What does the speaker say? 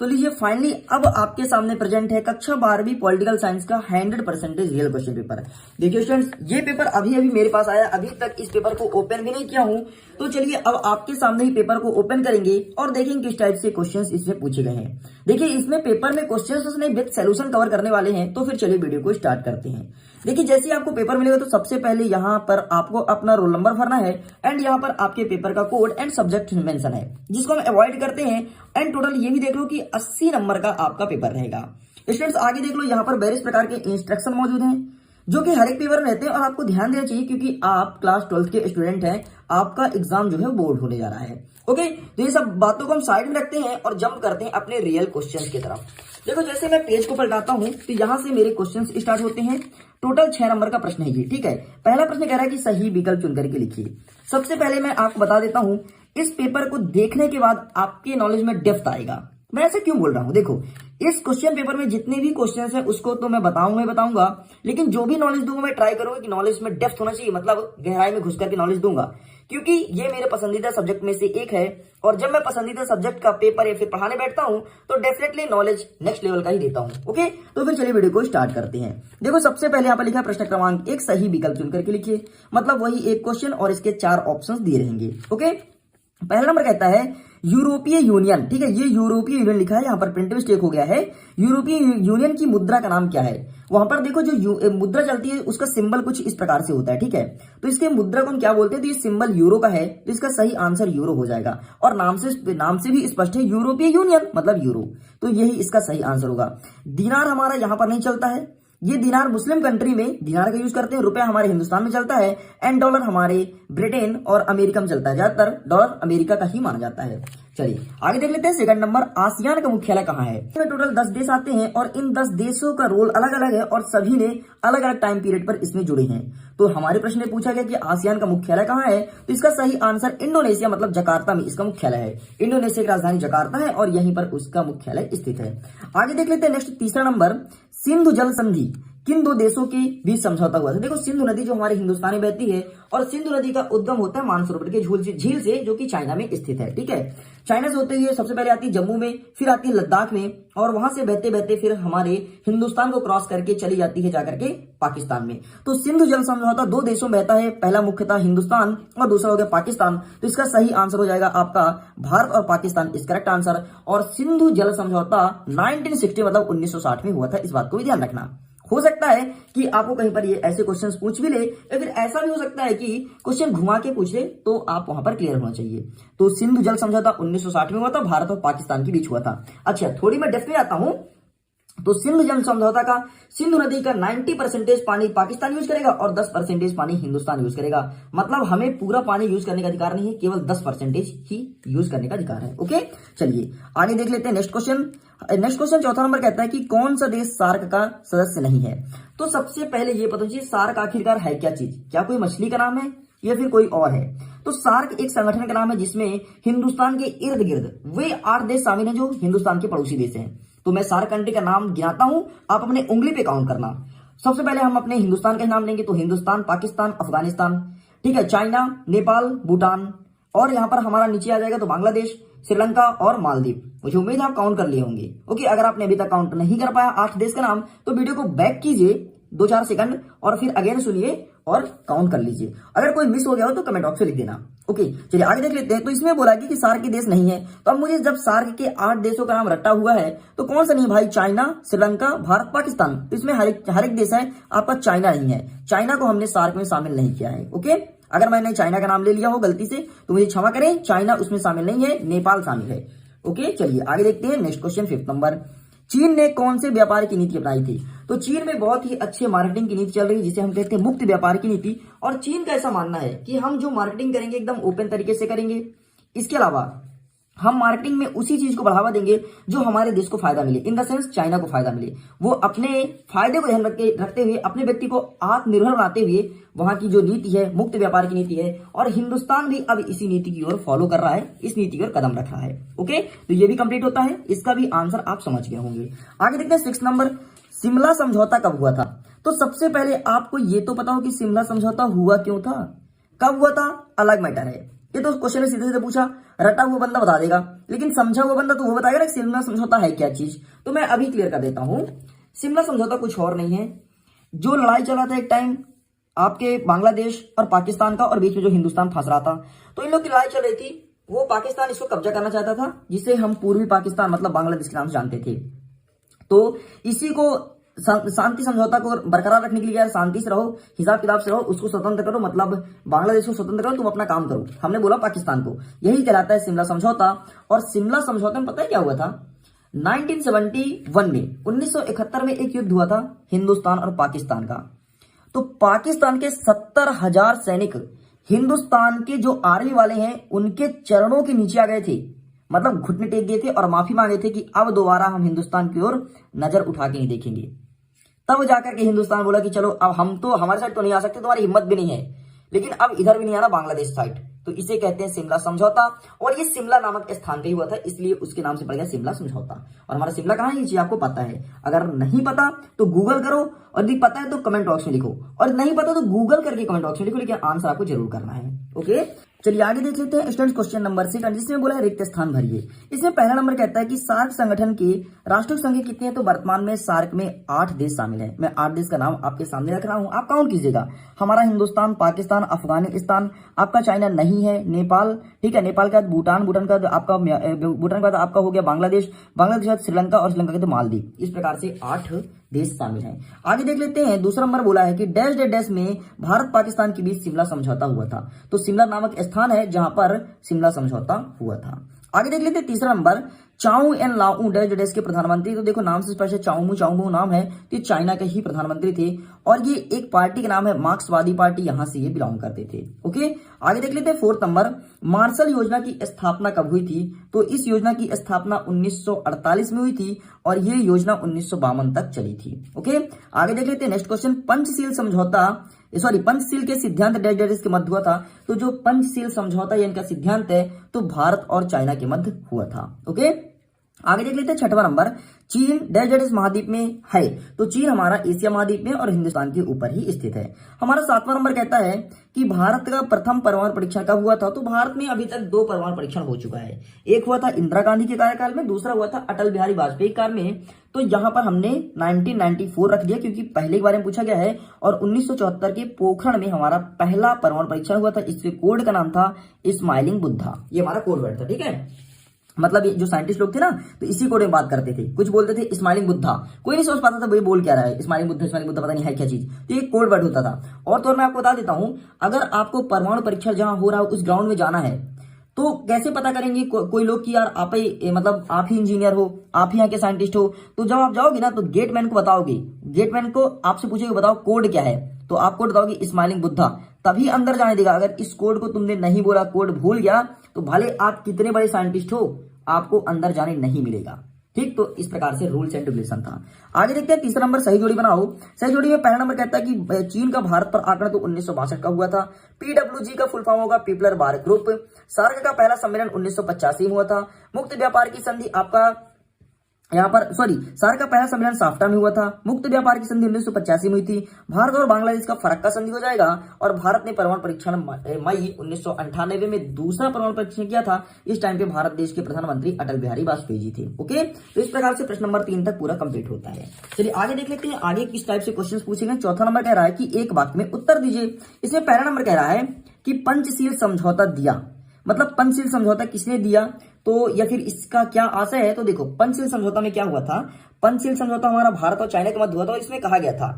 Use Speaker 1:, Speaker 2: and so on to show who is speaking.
Speaker 1: तो लीजिए फाइनली अब आपके सामने प्रेजेंट है कक्षा 12वीं पॉलिटिकल साइंस का 100% रियल क्वेश्चन पेपर। देखिए स्टूडेंट्स, ये पेपर अभी अभी मेरे पास आया, अभी तक इस पेपर को ओपन भी नहीं किया हूं। तो चलिए अब आपके सामने ही पेपर को ओपन करेंगे और देखेंगे किस टाइप से क्वेश्चंस इसमें पूछे गए हैं। देखिए इसमें पेपर में क्वेश्चंस नहीं विद सॉल्यूशन कवर करने वाले हैं। तो फिर चलिए वीडियो को स्टार्ट करते हैं। देखिए जैसे आपको पेपर मिलेगा तो सबसे पहले यहाँ पर आपको अपना रोल नंबर भरना है एंड यहाँ पर आपके पेपर का कोड एंड सब्जेक्ट मेंशन है, जिसको हम अवॉइड करते हैं। एंड टोटल ये भी देख लो कि 80 नंबर का आपका पेपर रहेगा। स्टूडेंट्स आगे देख लो, यहाँ पर वेरियस प्रकार के इंस्ट्रक्शन मौजूद हैं जो कि हर एक पेपर में रहते हैं और आपको ध्यान देना चाहिए क्योंकि आप क्लास 12th के स्टूडेंट हैं, आपका एग्जाम जो है बोर्ड होने जा रहा है। ओके, तो ये सब बातों को हम साइड में रखते हैं और जंप करते हैं अपने रियल क्वेश्चंस की तरफ। देखो जैसे मैं पेज को पलटाता हूं तो यहां से मेरे क्वेश्चंस स्टार्ट होते हैं। टोटल 6 नंबर का प्रश्न है ये, ठीक है। पहला प्रश्न कह रहा है कि सही विकल्प चुन करके लिखिए। सबसे पहले मैं आपको बता देता हूं, इस पेपर को देखने के बाद आपके नॉलेज में डेप्थ आएगा। मैं ऐसे क्यों बोल रहा हूं, देखो इस क्वेश्चन पेपर में जितने भी क्वेश्चंस हैं उसको तो मैं बताऊंगा, लेकिन जो भी नॉलेज दूंगा मैं ट्राई करूंगा कि नॉलेज में डेप्थ होना चाहिए, मतलब गहराई में घुस करके नॉलेज दूंगा, क्योंकि ये मेरे पसंदीदा सब्जेक्ट में से एक है। और जब मैं पसंदीदा सब्जेक्ट का पेपर या फिर पढ़ाने बैठता हूं तो डेफिनेटली नॉलेज नेक्स्ट लेवल का ही देता हूं। ओके, तो फिर चलिए वीडियो को स्टार्ट करते हैं। देखो सबसे पहले यहाँ पर लिखा प्रश्न क्रमांक 1 सही विकल्प चुन करके लिखिए, मतलब वही एक क्वेश्चन और इसके 4 ऑप्शंस दिए रहेंगे। ओके, पहला नंबर कहता है यूरोपीय यूनियन, ठीक है, ये यूरोपीय यूनियन लिखा है, यहाँ पर प्रिंट मिस्टेक हो गया है। यूरोपीय यूनियन की मुद्रा का नाम क्या है? वहां पर देखो जो मुद्रा चलती है उसका सिंबल कुछ इस प्रकार से होता है, ठीक है। तो इसके मुद्रा को हम क्या बोलते हैं? तो ये सिंबल यूरो का है, तो इसका सही आंसर यूरो हो जाएगा। और नाम से भी स्पष्ट है, यूरोपीय यूनियन मतलब यूरो, तो यही इसका सही आंसर होगा। दिनार हमारा यहाँ पर नहीं चलता है, ये दिनार मुस्लिम कंट्री में दिनार का यूज करते हैं। रुपया हमारे हिंदुस्तान में चलता है एंड डॉलर हमारे ब्रिटेन और अमेरिका में चलता है। ज्यादातर डॉलर अमेरिका का ही माना जाता है। चलिए आगे देख लेते हैं। सेकंड नंबर, आसियान का मुख्यालय कहाँ है? इसमें टोटल 10 देश आते हैं और इन 10 देशों का रोल अलग अलग है और सभी ने अलग अलग टाइम पीरियड पर इसमें जुड़े हैं। तो हमारे प्रश्न में पूछा गया कि आसियान का मुख्यालय कहाँ है, तो इसका सही आंसर इंडोनेशिया मतलब जकार्ता में इसका मुख्यालय है। इंडोनेशिया की राजधानी जकार्ता है और यहीं पर उसका मुख्यालय स्थित है। आगे देख लेते हैं नेक्स्ट तीसरा नंबर, सिंधु जल संधि किन 2 देशों के बीच समझौता हुआ था? देखो सिंधु नदी जो हमारे हिंदुस्तान में बहती है और सिंधु नदी का उद्गम होता है मानसरोवर के झील से, जो कि चाइना में स्थित है, ठीक है। चाइना से होते हुए सबसे पहले आती है जम्मू में, फिर आती है लद्दाख में और वहां से बहते बहते फिर हमारे हिंदुस्तान को क्रॉस करके चली जाती है जाकर के पाकिस्तान में। तो सिंधु जल समझौता 2 देशों में बहता है, पहला मुख्यतः हिंदुस्तान और दूसरा हो गया पाकिस्तान। तो इसका सही आंसर हो जाएगा आपका भारत और पाकिस्तान इस करेक्ट आंसर। और सिंधु जल समझौता 1960 मतलब 1960 में हुआ था, इस बात को भी ध्यान रखना। हो सकता है कि आपको कहीं पर ये ऐसे क्वेश्चंस पूछ भी ले या फिर ऐसा भी हो सकता है कि क्वेश्चन घुमा के पूछ ले, तो आप वहां पर क्लियर होना चाहिए। तो सिंधु जल समझौता 1960 में हुआ था, भारत और पाकिस्तान के बीच हुआ था। अच्छा थोड़ी मैं डेप्थ में आता हूं, तो सिंधु जल समझौता का सिंधु नदी का 90% पानी पाकिस्तान यूज करेगा और 10% पानी हिंदुस्तान यूज करेगा। मतलब हमें पूरा पानी यूज करने का अधिकार नहीं है, केवल 10% ही यूज करने का अधिकार है। ओके, चलिए आगे देख लेते हैं नेक्स्ट क्वेश्चन। चौथा नंबर कहता है कि कौन सा देश सार्क का सदस्य नहीं है? तो सबसे पहले ये पता चाहिए सार्क आखिरकार है क्या चीज, क्या कोई मछली का नाम है या फिर कोई और है? तो सार्क एक संगठन का नाम है जिसमें हिंदुस्तान के इर्द गिर्द वे 8 देश शामिल हैं जो हिंदुस्तान के पड़ोसी देश हैं। तो मैं सार्क कंट्री का नाम गिनाता हूं, आप अपने उंगली पे काउंट करना। सबसे पहले हम अपने हिंदुस्तान का नाम लेंगे, तो हिंदुस्तान, पाकिस्तान, अफगानिस्तान, ठीक है, चाइना, नेपाल, भूटान और यहां पर हमारा नीचे आ जाएगा तो बांग्लादेश, श्रीलंका और मालदीव। मुझे उम्मीद है आप काउंट कर लिए होंगे। ओके, अगर आपने अभी तक काउंट नहीं कर पाया 8 देश का नाम, तो वीडियो को बैक कीजिए 2-4 सेकंड और फिर अगेन सुनिए और काउंट कर लीजिए। अगर कोई मिस हो गया हो तो कमेंट बॉक्स में लिख देना। ओके, चलिए आगे देख लेते हैं। तो इसमें बोला कि सार्क के देश नहीं है, तो अब मुझे जब सार्क के 8 देशों का नाम रटा हुआ है तो कौन सा नहीं भाई? चाइना, श्रीलंका, भारत, पाकिस्तान। तो इसमें हर एक देश है, आपका चाइना नहीं है। चाइना को हमने सार्क में शामिल नहीं किया है। ओके, अगर मैंने चाइना का नाम ले लिया हो गलती से तो मुझे क्षमा करें, चाइना उसमें शामिल नहीं है, नेपाल शामिल है। ओके, चलिए आगे देखते हैं नेक्स्ट क्वेश्चन 5th नंबर। चीन ने कौन से व्यापार की नीति अपनाई थी? तो चीन में बहुत ही अच्छे मार्केटिंग की नीति चल रही है जिसे हम कहते हैं मुक्त व्यापार की नीति। और चीन का ऐसा मानना है कि हम जो मार्केटिंग करेंगे एकदम ओपन तरीके से करेंगे। इसके अलावा हम मार्केटिंग में उसी चीज को बढ़ावा देंगे जो हमारे देश को फायदा मिले, इन द सेंस चाइना को फायदा मिले। वो अपने फायदे को ध्यान रखते हुए अपने व्यक्ति को आत्मनिर्भर बनाते हुए वहां की जो नीति है मुक्त व्यापार की नीति है, और हिंदुस्तान भी अब इसी नीति की ओर फॉलो कर रहा है, इस नीति की ओर कदम रख रहा है। ओके, तो ये भी कंप्लीट होता है, इसका भी आंसर आप समझ गए होंगे। आगे देखते हैं 6 नंबर, शिमला समझौता कब हुआ था? तो सबसे पहले आपको ये तो पता हो कि शिमला समझौता हुआ क्यों था, कब हुआ था अलग मैटर है, ये तो क्वेश्चन में सीधे सीधे पूछा, रटा हुआ बंदा बता देगा, लेकिन समझा हुआ बंदा तो वो बताएगा ना शिमला समझौता है क्या चीज। तो मैं अभी क्लियर कर देता हूं, शिमला समझौता कुछ और नहीं है। जो लड़ाई चला था एक टाइम आपके बांग्लादेश और पाकिस्तान का, और बीच में जो हिंदुस्तान फंस रहा था, तो इन लोग की लड़ाई चल रही थी। वो पाकिस्तान इसको कब्जा करना चाहता था, जिसे हम पूर्वी पाकिस्तान मतलब बांग्लादेश के नाम से जानते थे। तो इसी को शांति समझौता को बरकरार रखने के लिए, शांति से रहो, हिसाब किताब से रहो, उसको स्वतंत्र करो, मतलब बांग्लादेश को स्वतंत्र करो, तुम अपना काम करो, हमने बोला पाकिस्तान को, यही कहलाता है शिमला समझौता। और शिमला समझौते में पता है क्या हुआ था, 1971 में 1971 में एक युद्ध हुआ था हिंदुस्तान और पाकिस्तान का। तो पाकिस्तान के 70,000 सैनिक हिंदुस्तान के जो आर्मी वाले हैं उनके चरणों के नीचे आ गए थे, मतलब घुटने टेक दिए थे और माफी मांगे थे कि अब दोबारा हम हिंदुस्तान की ओर नजर उठा के नहीं देखेंगे। तब जाकर के हिंदुस्तान बोला कि चलो अब हम तो हमारे साइड तो नहीं आ सकते, तुम्हारी हिम्मत भी नहीं है, लेकिन अब इधर भी नहीं आना बांग्लादेश साइड। तो इसे कहते हैं शिमला समझौता, और ये शिमला नामक स्थान पे हुआ था, इसलिए उसके नाम से पड़ गया शिमला समझौता। और हमारा शिमला कहाँ है ये चीज आपको पता है, अगर नहीं पता तो गूगल करो, और यदि पता है तो कमेंट बॉक्स में लिखो, और नहीं पता तो गूगल करके कमेंट बॉक्स में लिखो, लेकिन आंसर आपको जरूर करना है। ओके, चलिए आगे देख लेते हैं स्टूडेंट्स क्वेश्चन नंबर 6, जिसमें बोला है रिक्त स्थान भरिए। इसमें पहला नंबर कहता है कि सार्क संगठन के राष्ट्रीय संख्या कितनी है, तो वर्तमान में सार्क में 8 देश शामिल है। मैं 8 देश का नाम आपके सामने रख रहा हूं, आप काउंट कीजिएगा। हमारा हिंदुस्तान, पाकिस्तान, अफगानिस्तान, आपका चाइना नहीं है, नेपाल, ठीक है, नेपाल का भूटान, भूटान का आपका भूटान का आपका हो गया बांग्लादेश, बांग्लादेश के बाद श्रीलंका, और श्रीलंका के तो मालदीव। इस प्रकार से 8 देश शामिल हैं। आगे देख लेते हैं, दूसरा नंबर बोला है कि डैश डैश डैश में भारत पाकिस्तान के बीच शिमला समझौता हुआ था। तो शिमला नामक स्थान है जहां पर शिमला समझौता हुआ था। आगे देख लेते हैं तीसरा नंबर, चाउ एन लाऊ डैश डैश के प्रधानमंत्री। तो देखो नाम से स्पष्ट है, चाउमू नाम है, तो ये चाइना के ही प्रधानमंत्री थे, और ये एक पार्टी का नाम है मार्क्सवादी पार्टी, यहां से ये बिलोंग करते थे। ओके, आगे देख लेते हैं फोर्थ नंबर, मार्शल योजना की स्थापना कब हुई थी। तो इस योजना की स्थापना 1948 में हुई थी, और ये योजना 1952 तक चली थी। ओके, आगे देख लेते हैं नेक्स्ट क्वेश्चन, पंचशील समझौता, सॉरी पंचशील के सिद्धांत डैश डैश के मध्य हुआ था। तो जो पंचशील समझौता या इनका सिद्धांत है तो भारत और चाइना के मध्य हुआ था। ओके, आगे देख लेते हैं छठवां नंबर, चीन डैश डैश महाद्वीप में है। तो चीन हमारा एशिया महाद्वीप में और हिंदुस्तान के ऊपर ही स्थित है। हमारा सातवां नंबर कहता है कि भारत का प्रथम परमाणु परीक्षण कब हुआ था। तो भारत में अभी तक 2 परमाणु परीक्षण हो चुका है, एक हुआ था इंदिरा गांधी के कार्यकाल में, दूसरा हुआ था अटल बिहारी वाजपेयी काल में। तो यहां पर हमने 1994 रख दिया क्योंकि पहले के बारे में पूछा गया है, और 1974 के पोखरण में हमारा पहला परमाणु परीक्षण हुआ था। इसके कोड का नाम था स्माइलिंग बुद्धा, ये हमारा कोड वर्ड था। ठीक है, मतलब ये जो साइंटिस्ट लोग थे ना, तो इसी कोड में बात करते थे, कुछ बोलते थे स्माइलिंग बुद्धा, कोई नहीं समझ पाता था भाई बोल क्या रहा है, स्माइलिंग बुद्धा पता नहीं है क्या चीज, तो ये कोड वर्ड होता था। और तो मैं आपको बता देता हूं, अगर आपको परमाणु परीक्षण जहां हो रहा है उस ग्राउंड में जाना है, तो कैसे पता करेंगे कोई लोग कि यार आप ही मतलब आप ही इंजीनियर हो, आप ही यहाँ के साइंटिस्ट हो। तो जब आप जाओगे ना तो गेटमैन को बताओगे, गेटमैन को आपसे पूछेगा बताओ कोड क्या है, तो आप कोड बताओगे स्माइलिंग बुद्धा, तभी अंदर जाने देगा। अगर इस कोड को तुमने नहीं बोला, कोड भूल गया, तो भले आप कितने बड़े साइंटिस्ट हो, आपको अंदर जाने नहीं मिलेगा। ठीक, तो इस प्रकार से रूल्स एंड रेगुलेशन था। आगे देखते हैं तीसरा नंबर, सही जोड़ी बनाओ। सही जोड़ी में पहला नंबर कहता है कि चीन का भारत पर आक्रमण तो 1962 का हुआ था। PWG का फुल फॉर्म होगा पीपलर बार ग्रुप। सार्क का पहला सम्मेलन 1985 में हुआ था। मुक्त व्यापार की संधि आपका यहाँ पर सार्क का पहला सम्मेलन साफ्टा में हुआ था। मुक्त व्यापार की संधि 1985 में हुई थी। भारत और बांग्लादेश का फरक का संधि हो जाएगा, और भारत ने परमाणु परीक्षण मई 1998 में दूसरा परमाणु परीक्षण किया था। इस टाइम पे भारत देश के प्रधानमंत्री अटल बिहारी वाजपेयी जी थे। ओके, तो इस प्रकार से प्रश्न नंबर 3 तक पूरा कंप्लीट होता है। चलिए आगे देख लेते हैं आगे किस टाइप से क्वेश्चन पूछेंगे। चौथा नंबर कह रहा है कि एक वाक्य में उत्तर दीजिए। इसमें पहला नंबर कह रहा है कि पंचशील समझौता दिया, मतलब पंचशील समझौता किसने दिया, तो या फिर इसका क्या आशय है। तो देखो पंचशील समझौता में क्या हुआ था, पंचशील समझौता हमारा भारत और चाइना के मध्य हुआ था, और इसमें कहा गया था